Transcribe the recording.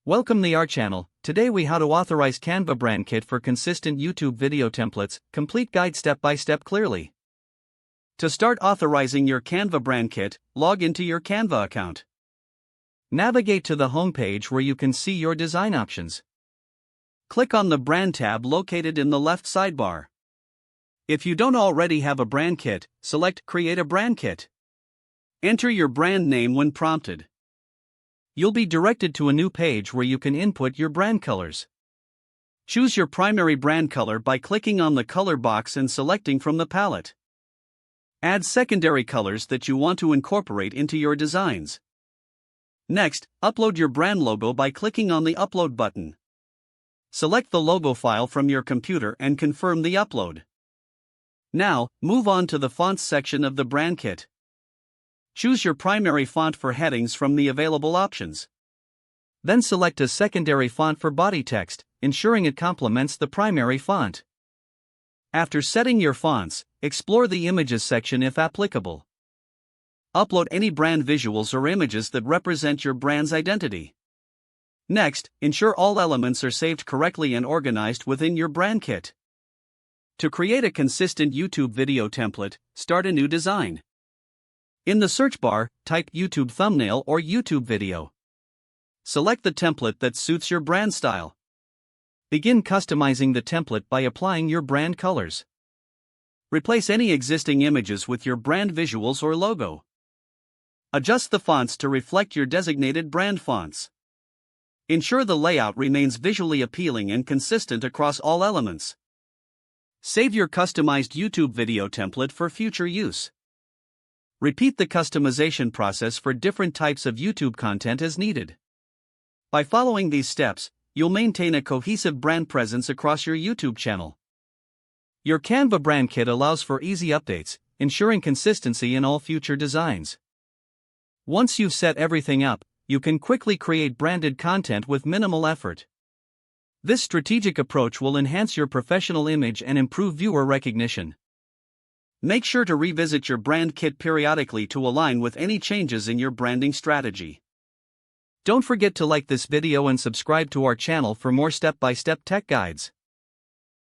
Welcome to our channel. Today we how to authorize Canva brand kit for consistent YouTube video templates, complete guide step by step clearly. To start authorizing your Canva brand kit, log into your Canva account. Navigate to the home page where you can see your design options. Click on the brand tab located in the left sidebar. If you don't already have a brand kit, select Create a brand kit. Enter your brand name when prompted. You'll be directed to a new page where you can input your brand colors. Choose your primary brand color by clicking on the color box and selecting from the palette. Add secondary colors that you want to incorporate into your designs. Next, upload your brand logo by clicking on the Upload button. Select the logo file from your computer and confirm the upload. Now, move on to the fonts section of the brand kit. Choose your primary font for headings from the available options. Then select a secondary font for body text, ensuring it complements the primary font. After setting your fonts, explore the Images section if applicable. Upload any brand visuals or images that represent your brand's identity. Next, ensure all elements are saved correctly and organized within your brand kit. To create a consistent YouTube video template, start a new design. In the search bar, type YouTube thumbnail or YouTube video. Select the template that suits your brand style. Begin customizing the template by applying your brand colors. Replace any existing images with your brand visuals or logo. Adjust the fonts to reflect your designated brand fonts. Ensure the layout remains visually appealing and consistent across all elements. Save your customized YouTube video template for future use. Repeat the customization process for different types of YouTube content as needed. By following these steps, you'll maintain a cohesive brand presence across your YouTube channel. Your Canva brand kit allows for easy updates, ensuring consistency in all future designs. Once you've set everything up, you can quickly create branded content with minimal effort. This strategic approach will enhance your professional image and improve viewer recognition. Make sure to revisit your brand kit periodically to align with any changes in your branding strategy. Don't forget to like this video and subscribe to our channel for more step-by-step tech guides.